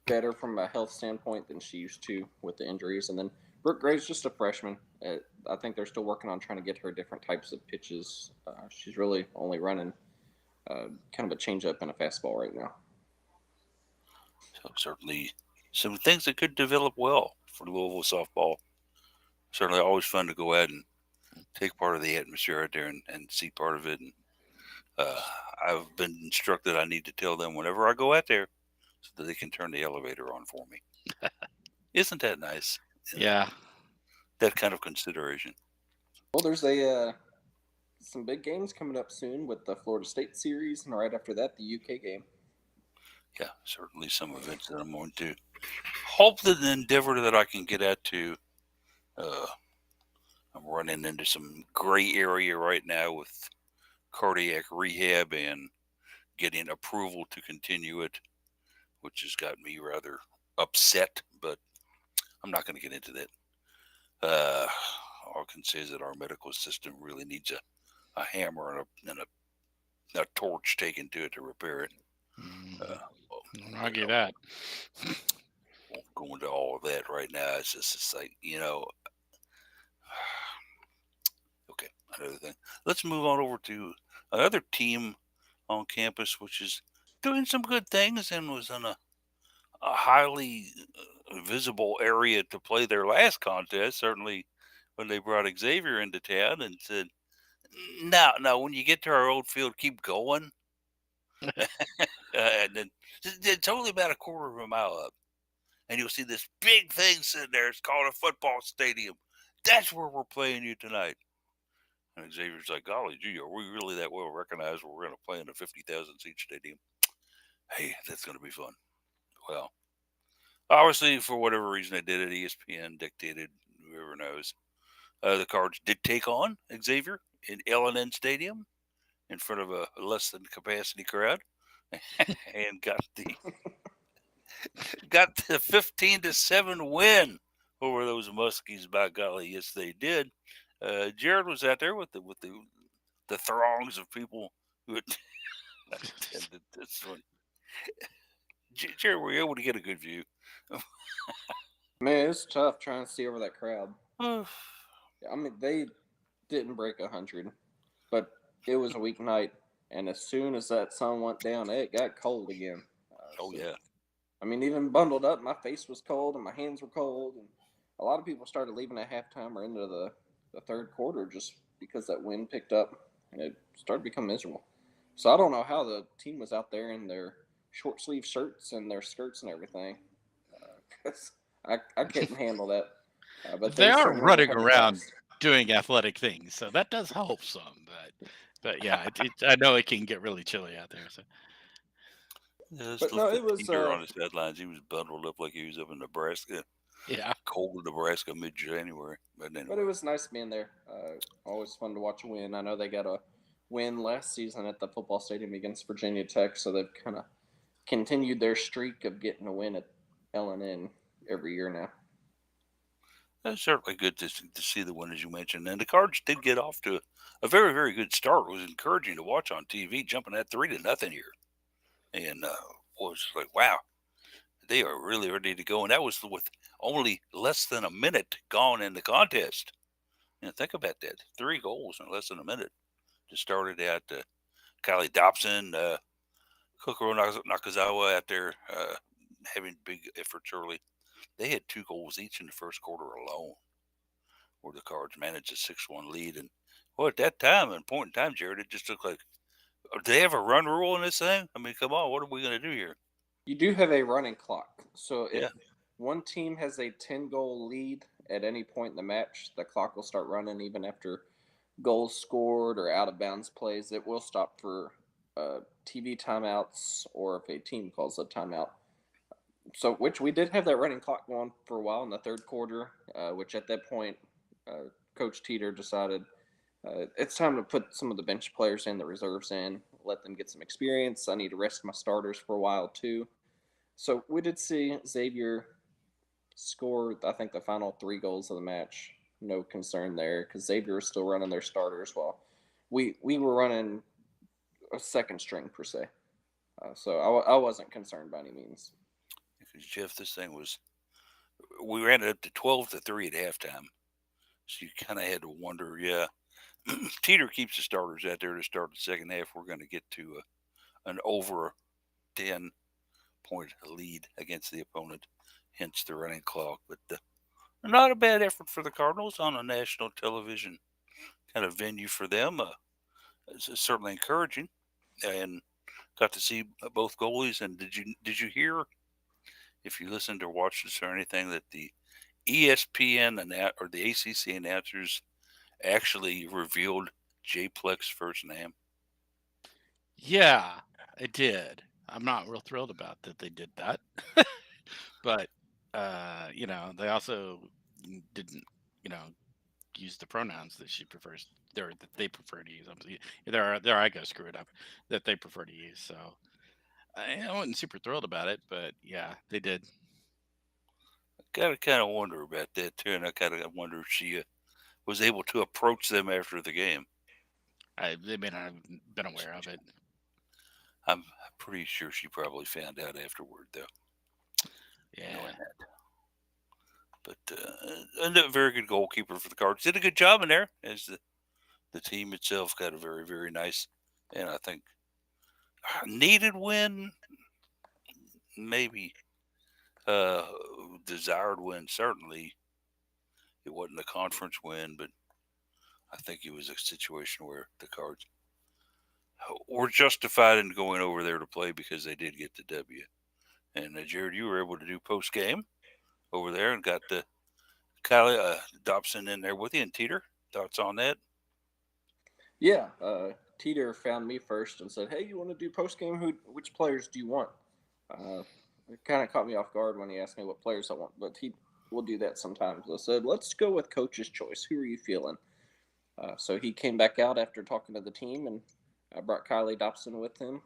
better from a health standpoint than she used to with the injuries. And then Brooke Gray's just a freshman. I think they're still working on trying to get her different types of pitches. She's really only running kind of a changeup and a fastball right now. so certainly some things that could develop well for Louisville softball. Certainly always fun to go out and take part of the atmosphere out there and see part of it. And uh, I've been instructed I need to tell them whenever I go out there so that they can turn the elevator on for me. Isn't that nice? Yeah. That kind of consideration. Well, there's some big games coming up soon with the Florida State series, and right after that, the UK game. Yeah, certainly some events that I'm going to hope that the endeavor that I can get out to. Uh, I'm running into some gray area right now with cardiac rehab and getting approval to continue it, which has got me rather upset, but I'm not going to get into that. Uh, all I can say is that our medical system really needs a hammer and a torch taken to it to repair it. Mhm. Don't But argue I that. won't go into all of that right now. It's like, okay, another thing. Let's move on over to another team on campus, which is doing some good things and was in a highly visible area to play their last contest. Certainly, when they brought Xavier into town and said, "No, no, when you get to our old field, keep going." And then it's only about a quarter of a mile up, and you'll see this big thing sitting there. It's called a football stadium. That's where we're playing you tonight. And Xavier's like, "Golly gee, are we really that well recognized? We're going to play in a 50,000 seat stadium. Hey, that's going to be fun." Well, obviously, for whatever reason they did it, ESPN dictated, whoever knows. The Cards did take on Xavier in L&N Stadium in front of a less than capacity crowd and got the 15-7 win over those Muskies. By golly, yes, they did. Jared was out there with the throngs of people who attended this one. Jared, were you able to get a good view? Man, it's tough trying to see over that crowd. Oh, I mean, they didn't break 100, but it was a weeknight, and as soon as that sun went down, it got cold again. oh So yeah. I mean, even bundled up, my face was cold and my hands were cold, and a lot of people started leaving at halftime or into the third quarter just because that wind picked up and it started to become miserable. So I don't know how the team was out there in their short sleeve shirts and their skirts and everything, because I couldn't handle that. But They they are certainly were running having a around blast. doing athletic things, so that does help some. But yeah, I know it can get really chilly out there. So Yeah, just But look no, at it the was teacher on his headlines. He was bundled up like he was up in Nebraska, yeah, cold Nebraska, mid-January. But but it anyway, was nice being there. Always fun to watch a win. I know they got a win last season at the football stadium against Virginia Tech, so they've kind of continued their streak of getting a win at L&N every year now. it's certainly good to see the win, as you mentioned. And the Cards did get off to a very, very good start. It was encouraging to watch on TV, jumping at 3-0 here. And was like, wow, they are really ready to go. And that was with only less than a minute gone in the contest. Think about that. 3 goals in less than a minute. Just started out Kylie Dobson, Kokoro Nakazawa out there having big efforts early. They had 2 goals each in the first quarter alone, where the Cards managed a 6-1 lead. And well, at that time, and point in time, Jared, it just looked like, do they have a run rule in this thing? I mean, come on, what are we going to do here? You do have a running clock. So Yeah. if one team has a 10-goal lead at any point in the match, the clock will start running even after goals scored or out of bounds plays. It will stop for TV timeouts or if a team calls a timeout. So, which we did have that running clock going for a while in the third quarter, which at that point, Coach Teeter decided it's time to put some of the bench players in, the reserves in, let them get some experience. I need to rest my starters for a while too. So we did see Xavier score, I think, the final 3 goals of the match. No concern there because Xavier was still running their starters while we were running a second string per se. So I wasn't concerned by any means. Because, Jeff, this thing was, we ran it up to 12-3 at halftime. So you kind of had to wonder, yeah, Teeter keeps the starters out there to start the second half. We're going to get to an over 10-point lead against the opponent, hence the running clock. But not a bad effort for the Cardinals on a national television kind of venue for them. It's certainly encouraging, and got to see both goalies. And did you hear, if you listened or watched this or anything, that the ESPN or the ACC announcers actually revealed Jay Pleck's first name? Yeah, I did. I'm not real thrilled about that they did that, but they also didn't, you know, use the pronouns that she prefers, or that they prefer to use. There, I go screw it up. That they prefer to use. So I wasn't super thrilled about it, but yeah, they did. Got to kind of wonder about that too, and I kind of wonder if she was able to approach them after the game. They may not have been aware of it. I'm pretty sure she probably found out afterward, though. Yeah. Knowing that. But a very good goalkeeper for the Cards. Did a good job in there, as the team itself got a very, very nice, and I think needed win, maybe uh, desired win. Certainly, it wasn't a conference win, but I think it was a situation where the Cards were justified in going over there to play because they did get the W. And Jared, you were able to do post game over there and got the Kylie Dobson in there with you. And Teeter, thoughts on that? Yeah, Teeter found me first and said, "Hey, you want to do post game? Which players do you want?" It kind of caught me off guard when he asked me what players I want, but he will do that sometimes. I said, "Let's go with coach's choice. Who are you feeling?" So he came back out after talking to the team, and I brought Kylie Dobson with him,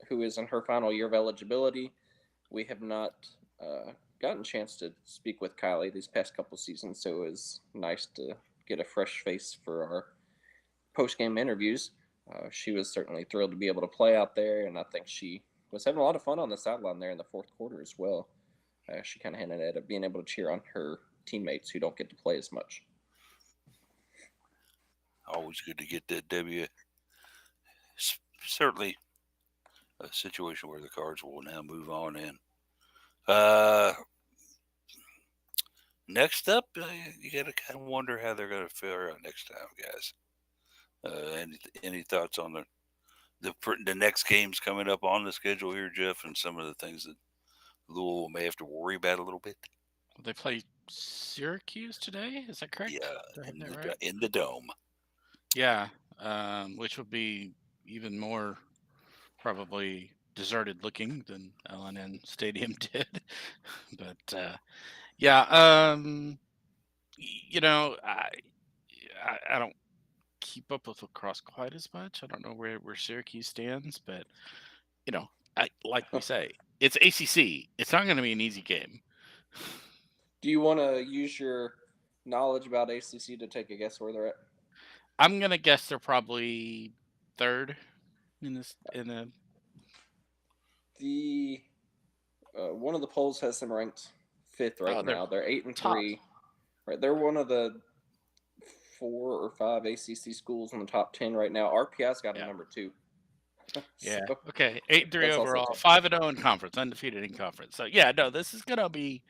who is in her final year of eligibility. We have not gotten a chance to speak with Kylie these past couple seasons, so it was nice to get a fresh face for our post game interviews. She was certainly thrilled to be able to play out there, and I think she was having a lot of fun on the sideline there in the fourth quarter as well. She kind of hinted at being able to cheer on her teammates who don't get to play as much. Always good to get that W. Certainly a situation where the Cards will now move on in. Next up, you got to kind of wonder how they're going to fare out next time, guys. Any thoughts on the next games coming up on the schedule here, Jeff, and some of the things that Louisville may have to worry about a little bit? They play Syracuse today. Is that correct? Yeah, Did I have that right? in the dome. Yeah, which would be even more probably deserted looking than LNN Stadium did. But yeah, I don't keep up with lacrosse quite as much. I don't know where Syracuse stands, but like we say, it's ACC. It's not going to be an easy game. Do you want to use your knowledge about ACC to take a guess where they're at? I'm gonna guess they're probably third in this in the. The one of the polls has them ranked fifth right Oh, they're now. They're 8-3. top. Right, they're one of the 4 or 5 ACC schools in the top 10 right now. RPI's got a Yeah. number 2. Yeah. So Okay. 8-3 that's also overall, tough. 5-0 in conference, undefeated in conference. So yeah, no, this is gonna be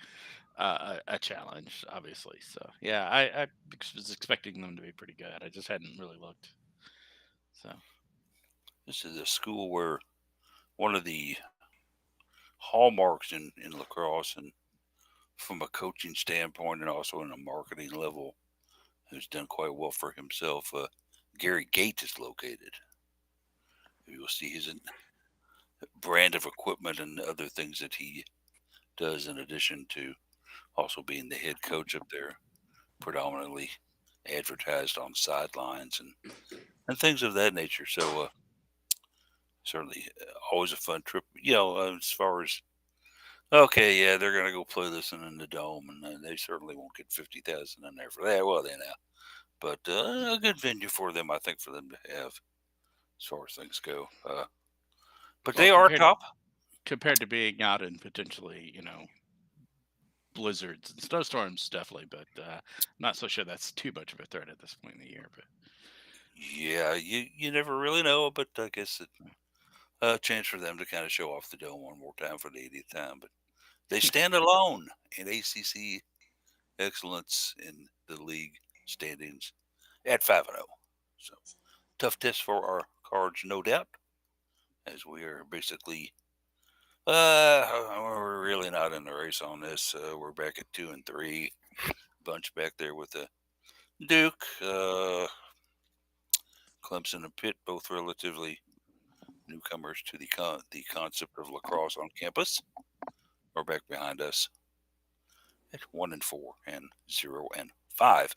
a challenge, obviously. So yeah, I was expecting them to be pretty good. I just hadn't really looked. So This is a school where one of the hallmarks in lacrosse, and from a coaching standpoint and also in a marketing level, who's done quite well for himself. Gary Gate is located. You'll see his brand of equipment and other things that he does, in addition to also being the head coach up there, predominantly advertised on sidelines and things of that nature. So certainly always a fun trip. As far as okay, yeah, they're gonna go play this in the dome, and they certainly won't get 50,000 in there for that. Well, they now, but a good venue for them, I think, for them to have as far as things go. But well, they are top. compared to being out in potentially, blizzards and snowstorms, definitely, but not so sure that's too much of a threat at this point in the year. But Yeah, you never really know, but I guess it's a chance for them to kind of show off the dome one more time for the 80th time. But they stand alone in ACC excellence in the league standings at 5-0. So tough test for our Cards, no doubt, as we are basically we're really not in the race on this. We're back at 2-3. Bunch back there with the Duke, Clemson, and Pitt, both relatively newcomers to the concept of lacrosse on campus, are back behind us at 1-4 and 0-5.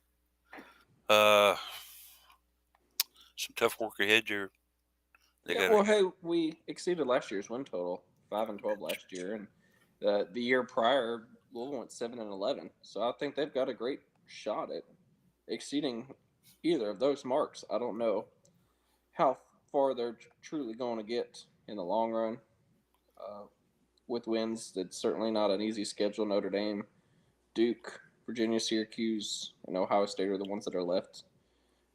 Uh, some tough work ahead here. They Yeah, got well, hey, we exceeded last year's win total, 5-12 last year, and the year prior, Louisville went 7-11. So I think they've got a great shot at exceeding either of those marks. I don't know how far they're truly going to get in the long run. Uh, with wins, it's certainly not an easy schedule. Notre Dame, Duke, Virginia, Syracuse, and Ohio State are the ones that are left.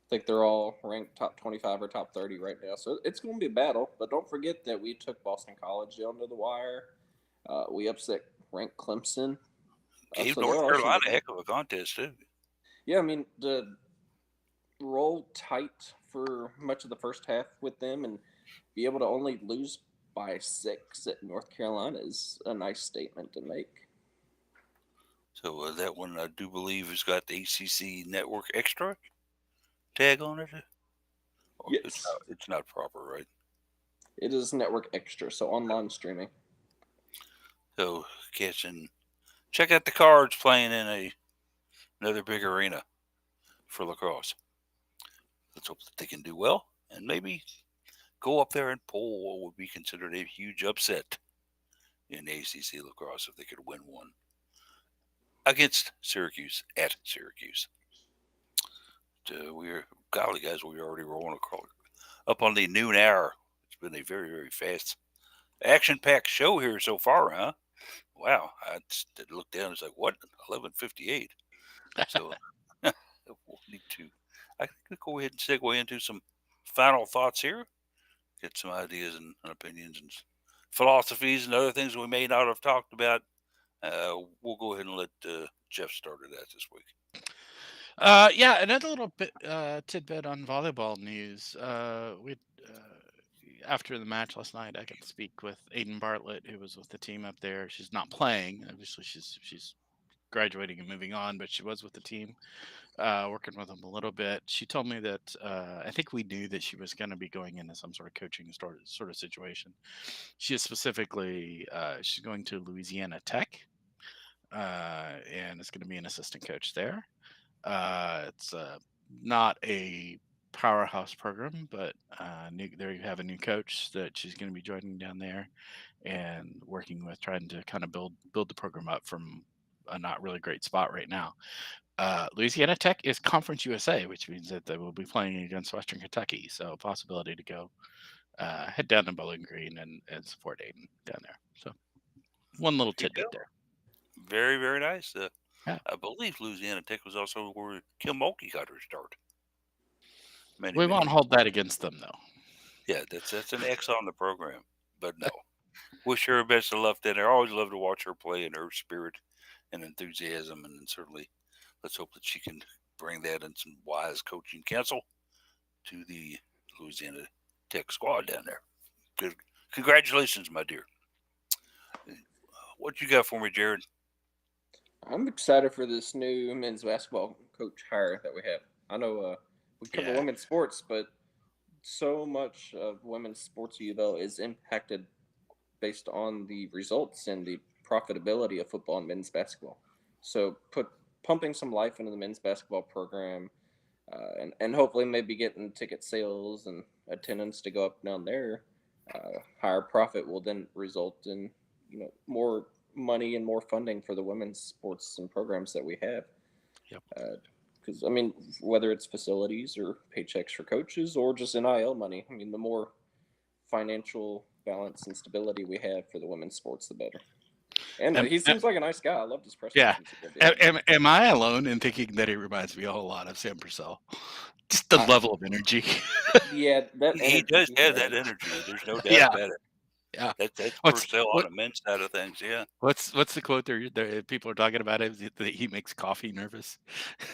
I think they're all ranked top 25 or top 30 right now. So it's going to be a battle. But don't forget that we took Boston College down to the wire. We upset ranked Clemson. gave So there North are some Carolina good. a heck of a contest too. Yeah, I mean, the roll tight for much of the first half with them and be able to only lose by 6 at North Carolina is a nice statement to make. So that one I do believe has got the ACC Network Extra tag on it. Or Yes, it's not proper, right? it is network extra, so online streaming. So check out the Cards playing in another big arena for lacrosse. Let's hope that they can do well and maybe go up there and pull what would be considered a huge upset in ACC lacrosse if they could win one against Syracuse at Syracuse. We're golly guys, we're already rolling up on the noon hour. It's been a very very fast, action-packed show here so far, huh? Wow, I just looked down. It's like what 11:58. So we'll need to. I think we'll go ahead and segue into some final thoughts here. Get some ideas and opinions and philosophies and other things we may not have talked about. We'll go ahead and let Jeff start at that this week. Yeah, another little bit tidbit on volleyball news. We after the match last night, I got to speak with Aiden Bartlett, who was with the team up there. She's not playing, obviously. She's graduating and moving on, but she was with the team, working with them a little bit. She told me that I think we knew that she was going to be going into some sort of coaching sort of situation. She is specifically she's going to Louisiana Tech, and is going to be an assistant coach there. It's not a powerhouse program, but there you have a new coach that she's going to be joining down there and working with, trying to kind of build the program up from a not really great spot right now. Louisiana Tech is Conference USA, which means that they will be playing against Western Kentucky, so a possibility to go head down to Bowling Green and support Aiden down there. So one little There you tidbit go. there. Very, very nice. Yeah. I believe Louisiana Tech was also where Kim Mulkey got her start. Many, We many won't years. hold that against them, though. Yeah, that's an X on the program. But no, wish her best of luck there. I always love to watch her play and her spirit and enthusiasm, and certainly let's hope that she can bring that and some wise coaching counsel to the Louisiana Tech squad down there. Good, congratulations, my dear. What you got for me, Jared? I'm excited for this new men's basketball coach hire that we have. I know we cover Yeah. women's sports, but so much of women's sports at UofL is impacted based on the results and the profitability of football and men's basketball. So pumping some life into the men's basketball program, and hopefully maybe getting ticket sales and attendance to go up down there. Higher profit will then result in more money and more funding for the women's sports and programs that we have. Yep. Because I mean, whether it's facilities or paychecks for coaches or just NIL money, I mean, the more financial balance and stability we have for the women's sports, the better. And Am, he seems like a nice guy. I loved his press yeah. conference. He did. Am I alone in thinking that he reminds me a whole lot of Sam Purcell? Just the level of energy. Yeah, that He energy does have has. that energy. There's no doubt Yeah. about it. Yeah. That's What's Purcell what? on the men's side of things. Yeah. What's the quote there? People are talking about it that he makes coffee nervous,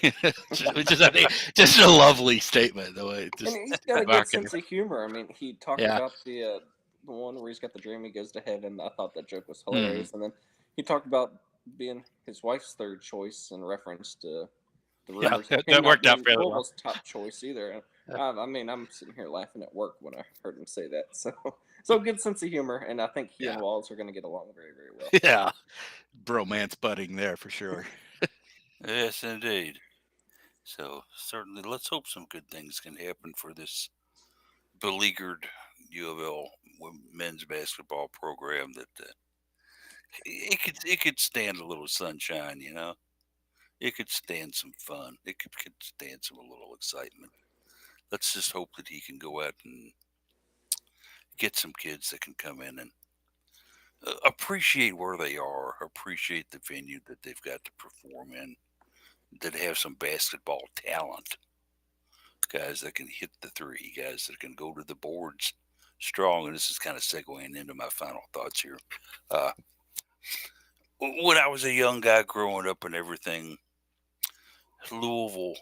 which is just a lovely statement. The way And just he's got a good marketing. sense of humor. I mean, he talked Yeah. about the one where he's got the dream he goes to heaven. I thought that joke was Mm. hilarious. And then he talked about being his wife's third choice in reference to the Yeah, rumors. that Him not worked out being fairly well. Louisville's top choice either. I mean, I'm sitting here laughing at work when I heard him say that. So good sense of humor, and I think he and Yeah. Walls are going to get along very, very well. Yeah, bromance budding there for sure. Yes, indeed. So certainly, let's hope some good things can happen for this beleaguered UofL men's basketball program. That it could stand a little sunshine. It could stand some fun. It could stand some a little excitement. Let's just hope that he can go out and get some kids that can come in and appreciate where they are, appreciate the venue that they've got to perform in, that have some basketball talent. Guys that can hit the three, guys that can go to the boards strong. And this is kind of segueing into my final thoughts here. When I was a young guy growing up and everything, Louisville